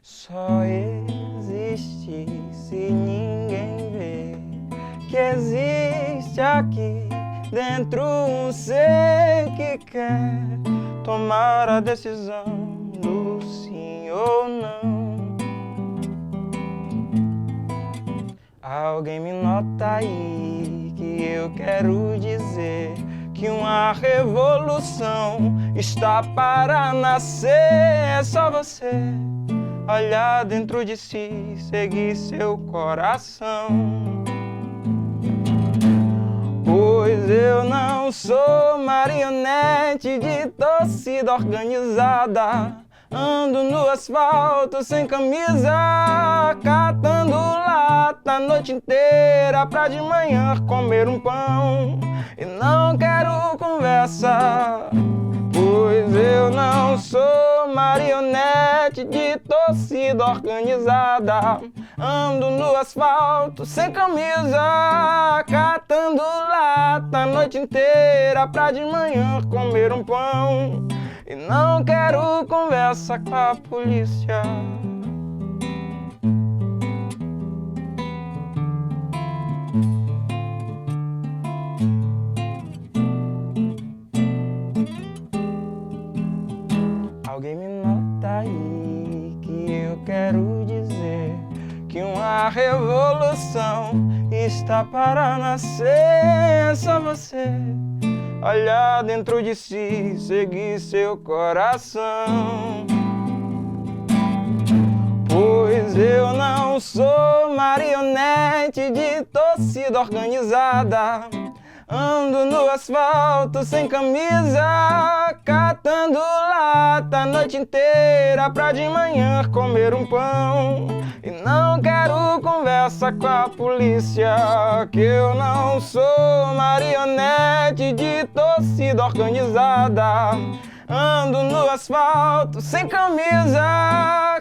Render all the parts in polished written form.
Só existe se ninguém vê que existe aqui dentro um ser que quer tomar a decisão do sim ou não. Alguém me nota aí que eu quero dizer que uma revolução está para nascer. É só você olhar dentro de si, seguir seu coração. Pois eu não sou marionete de torcida organizada. Ando no asfalto sem camisa, catando lata a noite inteira pra de manhã comer um pão. E não quero conversa, pois eu não sou marionete de torcida organizada. Ando no asfalto sem camisa, catando lata a noite inteira pra de manhã comer um pão. E não quero conversa com a polícia. Alguém me nota aí que eu quero dizer que uma revolução está para nascer. É só você olhar dentro de si, seguir seu coração. Pois eu não sou marionete de torcida organizada. Ando no asfalto sem camisa, catando lata a noite inteira pra de manhã comer um pão. E não quero conversa com a polícia, que eu não sou marionete de torcida organizada. Ando no asfalto sem camisa,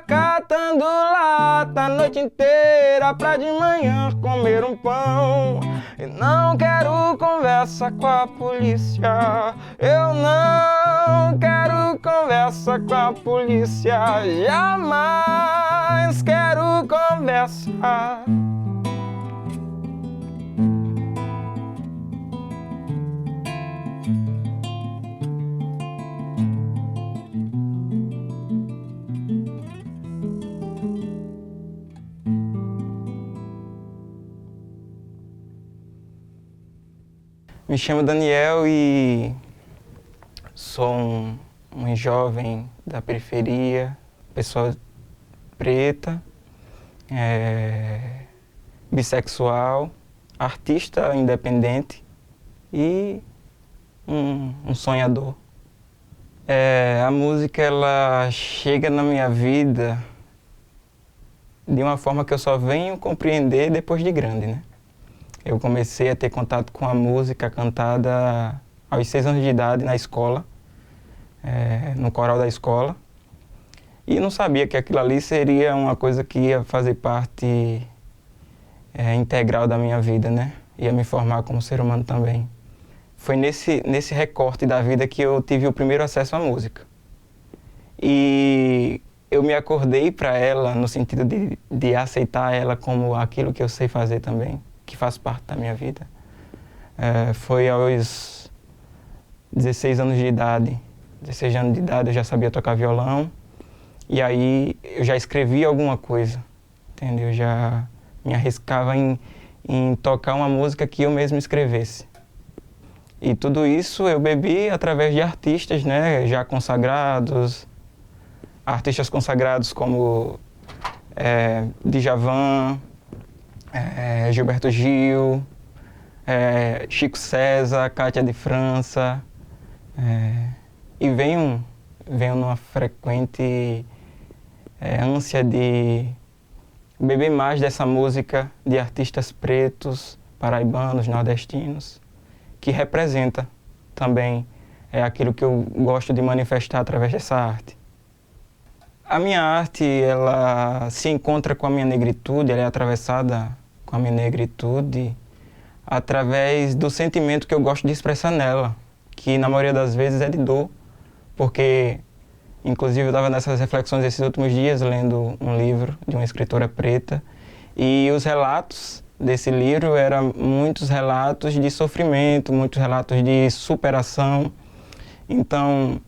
catando lata a noite inteira pra de manhã comer um pão. E não quero conversa com a polícia, eu não quero conversa com a polícia, jamais quero conversa. Me chamo Daniel e sou um jovem da periferia, pessoa preta, bissexual, artista independente e um sonhador. A música ela chega na minha vida de uma forma que eu só venho compreender depois de grande, né? Eu comecei a ter contato com a música cantada aos 6 anos de idade na escola, no coral da escola. E não sabia que aquilo ali seria uma coisa que ia fazer parte integral da minha vida, né? Ia me formar como ser humano também. Foi nesse recorte da vida que eu tive o primeiro acesso à música. E eu me acordei para ela no sentido de aceitar ela como aquilo que eu sei fazer também, que faz parte da minha vida. Foi aos 16 anos de idade. 16 anos de idade eu já sabia tocar violão. E aí eu já escrevia alguma coisa, entendeu? Eu já me arriscava em tocar uma música que eu mesmo escrevesse. E tudo isso eu bebi através de artistas, né, já consagrados, artistas consagrados como Djavan, Gilberto Gil, Chico César, Cátia de França, e venho numa frequente ânsia de beber mais dessa música de artistas pretos, paraibanos, nordestinos, que representa também aquilo que eu gosto de manifestar através dessa arte. A minha arte, ela se encontra com a minha negritude, ela é atravessada com a minha negritude através do sentimento que eu gosto de expressar nela, que na maioria das vezes é de dor, porque inclusive eu estava nessas reflexões esses últimos dias lendo um livro de uma escritora preta e os relatos desse livro eram muitos relatos de sofrimento, muitos relatos de superação. Então,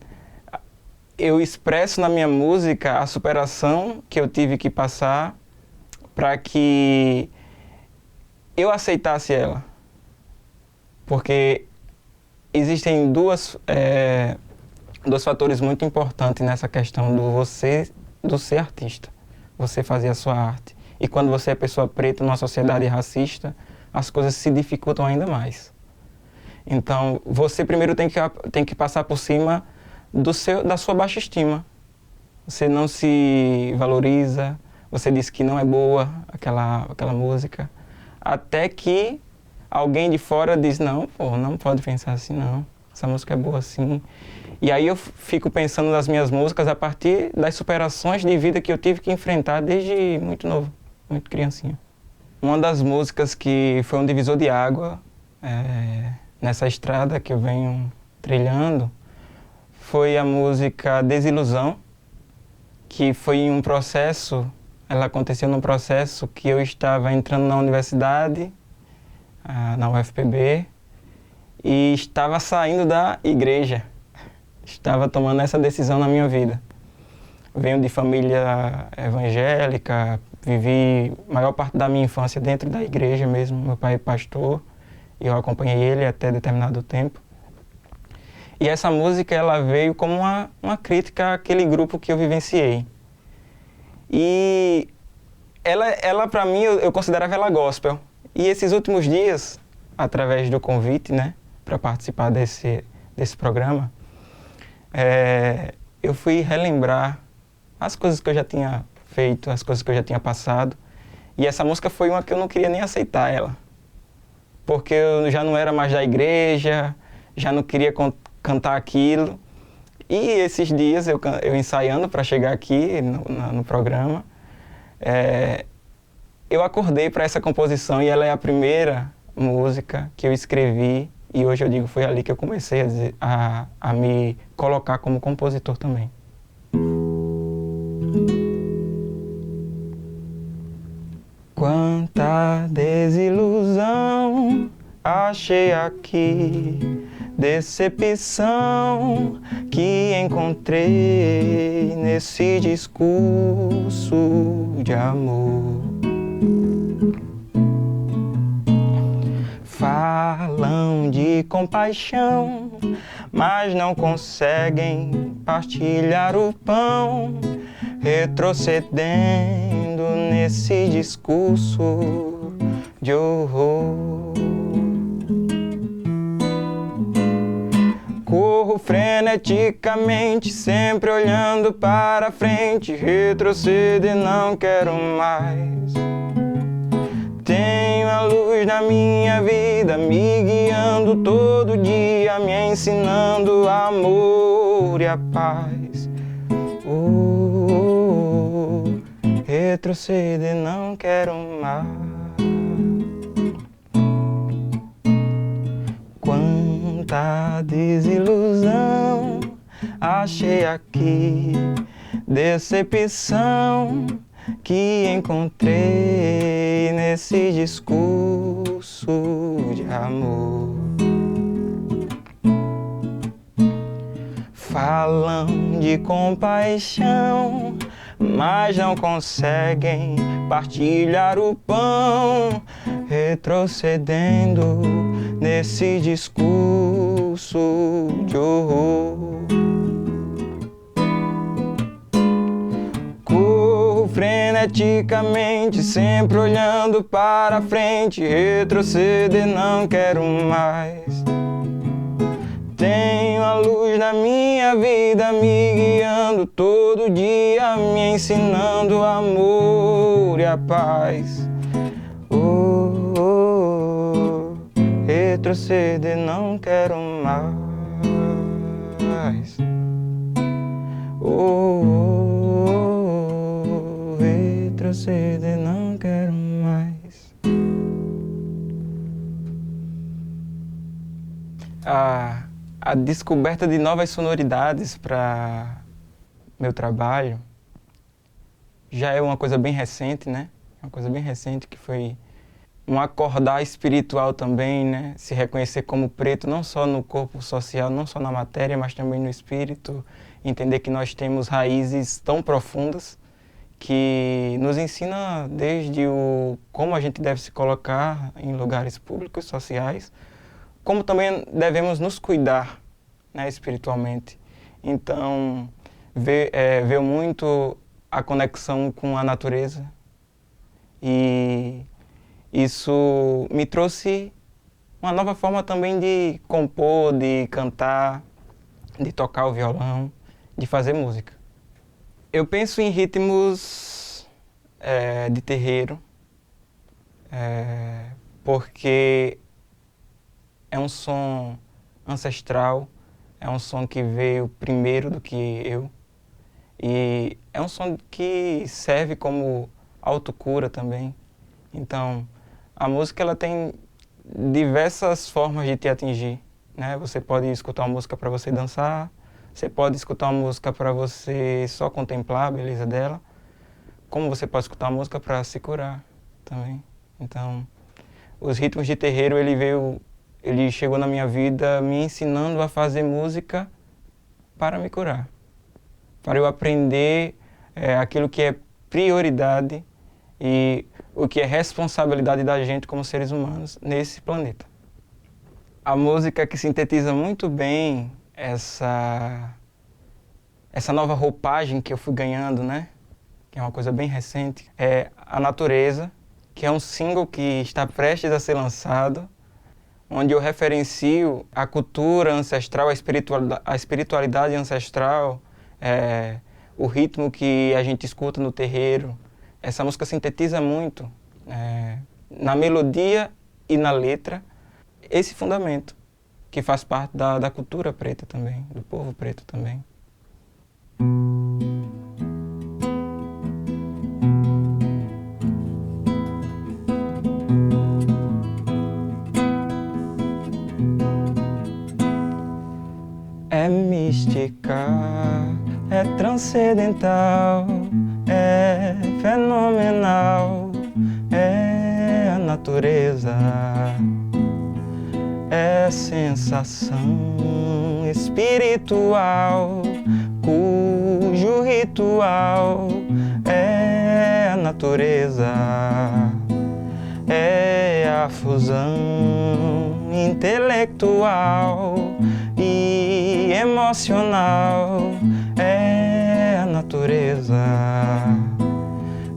eu expresso na minha música a superação que eu tive que passar para que eu aceitasse ela. Porque existem dois fatores muito importantes nessa questão do ser artista. Você fazer a sua arte. E quando você é pessoa preta numa sociedade racista, as coisas se dificultam ainda mais. Então, você primeiro tem que passar por cima da sua baixa estima. Você não se valoriza, você diz que não é boa aquela música, até que alguém de fora diz, não, pô, não pode pensar assim não, essa música é boa assim. E aí eu fico pensando nas minhas músicas a partir das superações de vida que eu tive que enfrentar desde muito novo, muito criancinha. Uma das músicas que foi um divisor de água nessa estrada que eu venho trilhando foi a música Desilusão, que foi um processo, ela aconteceu num processo que eu estava entrando na universidade, na UFPB, e estava saindo da igreja, estava tomando essa decisão na minha vida. Venho de família evangélica, vivi a maior parte da minha infância dentro da igreja mesmo, meu pai é pastor, e eu acompanhei ele até determinado tempo. E essa música ela veio como uma crítica àquele grupo que eu vivenciei. E ela para mim, eu considerava ela gospel. E esses últimos dias, através do convite, né, para participar desse programa, eu fui relembrar as coisas que eu já tinha feito, as coisas que eu já tinha passado. E essa música foi uma que eu não queria nem aceitar ela. Porque eu já não era mais da igreja, já não queria cantar aquilo. E esses dias, eu ensaiando para chegar aqui no programa, eu acordei para essa composição e ela é a primeira música que eu escrevi. E hoje eu digo, foi ali que eu comecei a me colocar como compositor também. Quanta desilusão achei aqui, decepção que encontrei nesse discurso de amor. Falam de compaixão, mas não conseguem partilhar o pão, retrocedendo nesse discurso de horror. Corro freneticamente, sempre olhando para frente, retrocedo e não quero mais. Tenho a luz da minha vida me guiando todo dia, me ensinando amor e a paz. Retrocedo e não quero mais. Quanta desilusão achei aqui, decepção que encontrei nesse discurso de amor. Falam de compaixão, mas não conseguem partilhar o pão, retrocedendo nesse discurso de horror. Corro freneticamente, sempre olhando para frente, retrocedo e não quero mais. Tenho a luz da minha vida me guiando todo dia, me ensinando o amor e a paz. Retroceder não quero mais. Retroceder não quero mais. A descoberta de novas sonoridades para meu trabalho já é uma coisa bem recente, né? Uma coisa bem recente que foi um acordar espiritual também, né? Se reconhecer como preto, não só no corpo social, não só na matéria, mas também no espírito. Entender que nós temos raízes tão profundas que nos ensina desde como a gente deve se colocar em lugares públicos, sociais, como também devemos nos cuidar, né, espiritualmente. Então, ver muito a conexão com a natureza, e isso me trouxe uma nova forma também de compor, de cantar, de tocar o violão, de fazer música. Eu penso em ritmos de terreiro, porque é um som ancestral, é um som que veio primeiro do que eu, e é um som que serve como autocura também. Então, a música ela tem diversas formas de te atingir, né? Você pode escutar uma música para você dançar, você pode escutar uma música para você só contemplar a beleza dela, como você pode escutar uma música para se curar também. Então, os ritmos de terreiro, ele chegou na minha vida me ensinando a fazer música para me curar, para eu aprender aquilo que é prioridade e o que é responsabilidade da gente como seres humanos nesse planeta. A música que sintetiza muito bem essa nova roupagem que eu fui ganhando, né? Que é uma coisa bem recente, é A Natureza, que é um single que está prestes a ser lançado, onde eu referencio a cultura ancestral, a espiritualidade ancestral, o ritmo que a gente escuta no terreiro. Essa música sintetiza muito, na melodia e na letra, esse fundamento, que faz parte da cultura preta também, do povo preto também. É mística, é transcendental, é fenomenal, é a natureza, é sensação espiritual, cujo ritual é a natureza, é a fusão intelectual e emocional, é a natureza,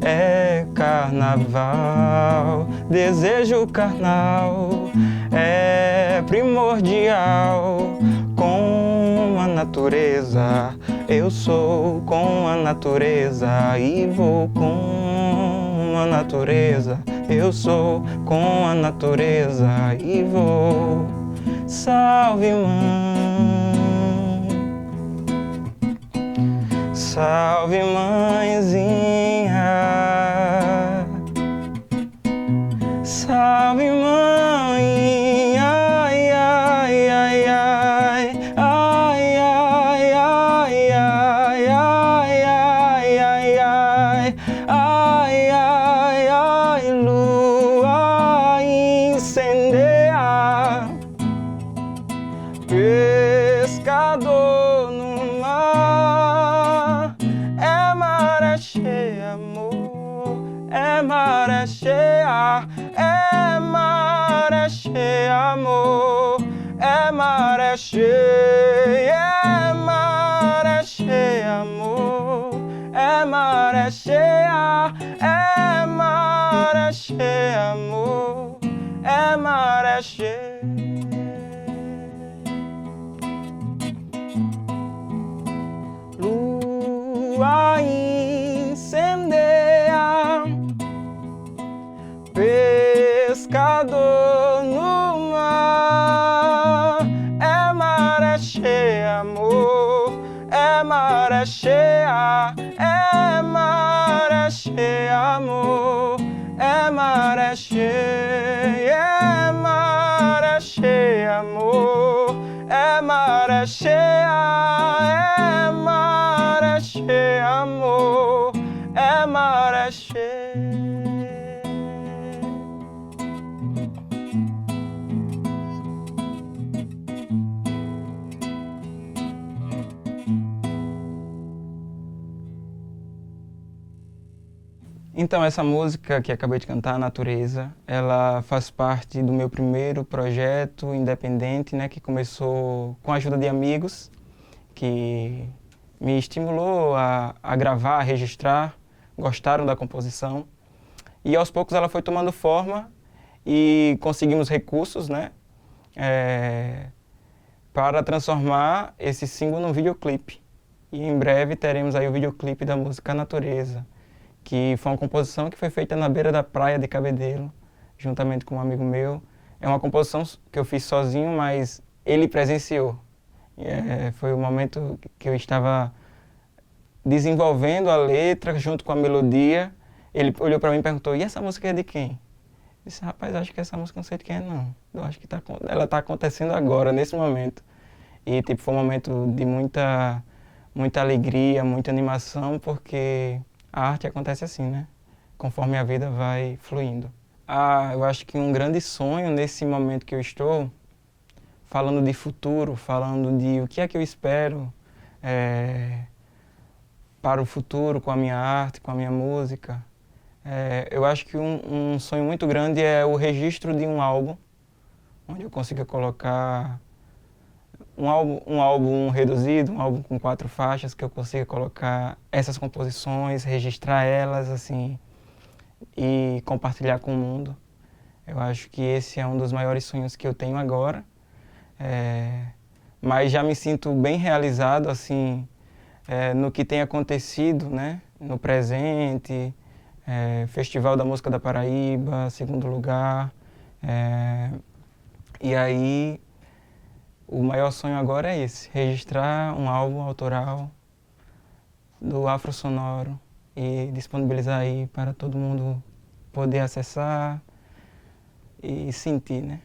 é carnaval, desejo carnal, é primordial, com a natureza, eu sou com a natureza e vou com a natureza, eu sou com a natureza e vou. Salve, mãe, salve, mãezinha, salve, mãe, ai, ai, ai, ai, ai, ai, ai, ai, ai, ai, ai, ai, ai, ai, ai, lua incendeia, pescador no mar, é maré cheia, amor, é maré cheia, é maré cheia, amor, é maré cheia, é maré cheia, amor, é maré cheia, é maré cheia, amor, é maré cheia. pescador no mar. É maré cheia, amor, é maré cheia, é maré cheia, amor, é maré cheia, é maré cheia, amor, é maré cheia, é maré cheia, amor, é maré cheia. Então, essa música que acabei de cantar, Natureza, ela faz parte do meu primeiro projeto independente, né, que começou com a ajuda de amigos, que me estimulou a gravar, a registrar, gostaram da composição. E aos poucos ela foi tomando forma e conseguimos recursos, né, para transformar esse single num videoclipe. E em breve teremos aí o videoclipe da música Natureza, que foi uma composição que foi feita na beira da praia de Cabedelo, juntamente com um amigo meu. É uma composição que eu fiz sozinho, mas ele presenciou. Foi o momento que eu estava desenvolvendo a letra junto com a melodia. Ele olhou para mim e perguntou: e essa música é de quem? Eu disse: rapaz, acho que essa música não sei de quem é, não. Eu acho que ela está acontecendo agora, nesse momento. E tipo, foi um momento de muita alegria, muita animação, porque a arte acontece assim, né? Conforme a vida vai fluindo. Eu acho que um grande sonho nesse momento que eu estou, falando de futuro, falando de o que é que eu espero para o futuro com a minha arte, com a minha música, eu acho que um sonho muito grande é o registro de um álbum, onde eu consiga colocar um álbum reduzido, um álbum com 4 faixas, que eu consiga colocar essas composições, registrar elas, assim, e compartilhar com o mundo. Eu acho que esse é um dos maiores sonhos que eu tenho agora, mas já me sinto bem realizado, assim, no que tem acontecido, né, no presente, Festival da Música da Paraíba, 2º lugar, e aí o maior sonho agora é esse, registrar um álbum autoral do Afro Sonoro e disponibilizar aí para todo mundo poder acessar e sentir, né?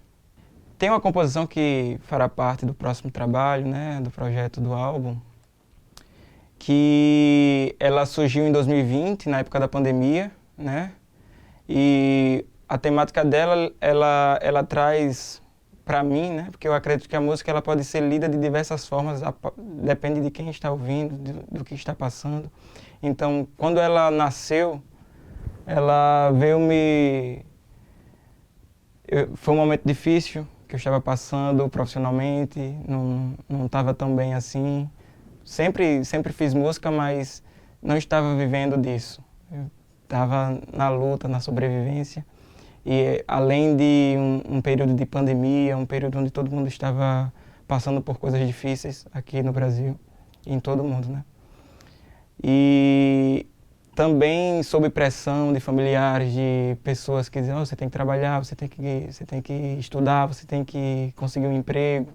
Tem uma composição que fará parte do próximo trabalho, né, do projeto do álbum, que ela surgiu em 2020, na época da pandemia, né? E a temática dela, ela traz para mim, né? Porque eu acredito que a música ela pode ser lida de diversas formas, depende de quem está ouvindo, do que está passando. Então, quando ela nasceu, ela veio foi um momento difícil que eu estava passando profissionalmente, não estava tão bem assim. Sempre fiz música, mas não estava vivendo disso. Eu estava na luta, na sobrevivência. E além de um período de pandemia, um período onde todo mundo estava passando por coisas difíceis aqui no Brasil e em todo o mundo, né? E também sob pressão de familiares, de pessoas que dizem: oh, você tem que trabalhar, você tem que estudar, você tem que conseguir um emprego.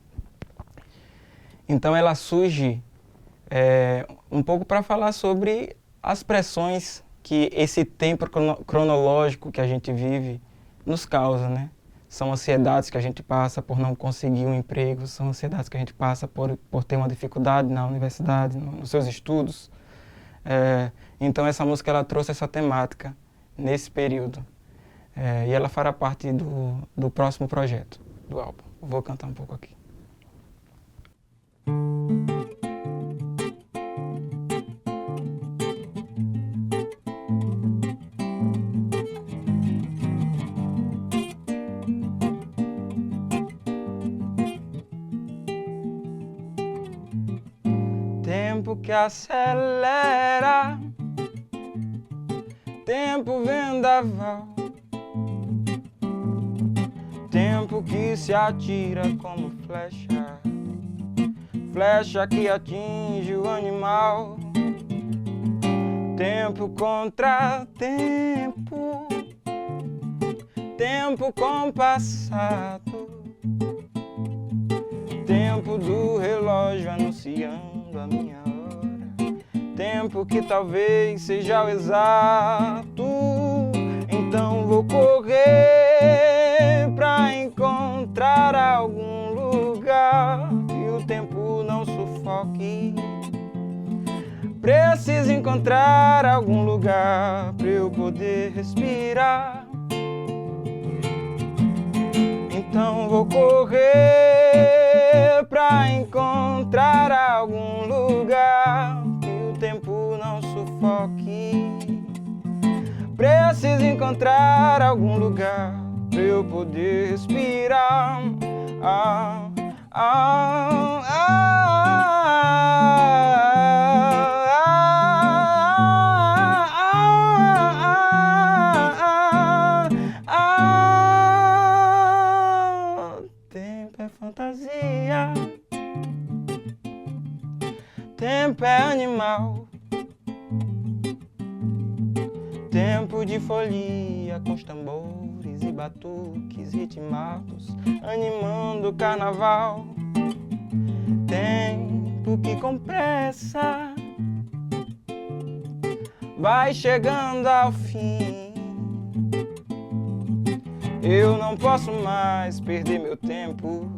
Então ela surge um pouco para falar sobre as pressões que esse tempo cronológico que a gente vive nos causa, né? São ansiedades que a gente passa por não conseguir um emprego, são ansiedades que a gente passa por ter uma dificuldade na universidade, nos seus estudos. Então essa música ela trouxe essa temática nesse período. E ela fará parte do próximo projeto do álbum. Vou cantar um pouco aqui. Tempo que acelera, tempo vendaval, tempo que se atira como flecha, flecha que atinge o animal. Tempo contra tempo, tempo compassado, tempo do relógio anunciando a minha hora, tempo que talvez seja o exato. Então vou correr pra encontrar algum lugar que o tempo não sufoque. Preciso encontrar algum lugar pra eu poder respirar. Então vou correr pra encontrar algum lugar que o tempo não sufoque. Preciso encontrar algum lugar pra eu poder respirar. Tempo é fantasia, tempo é animal, tempo de folia com os tambores e batuques ritmados, animando o carnaval. Tempo que com pressa vai chegando ao fim. Eu não posso mais perder meu tempo,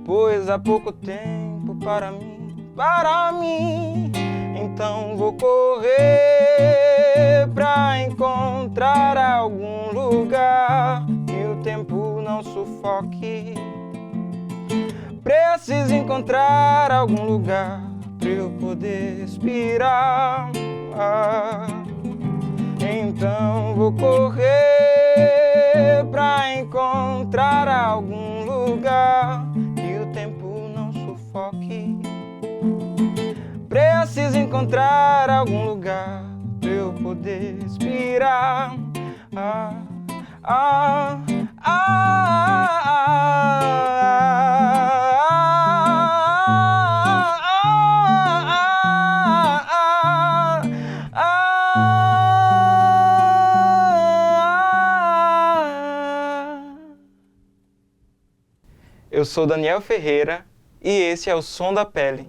pois há pouco tempo para mim. Então vou correr pra encontrar algum lugar que o tempo não sufoque. Preciso encontrar algum lugar pra eu poder respirar. Então vou correr pra encontrar algum lugar que o tempo não sufoque. Preciso encontrar algum lugar pra eu poder respirar. Eu sou Daniel Ferreira e esse é o Som da Pele.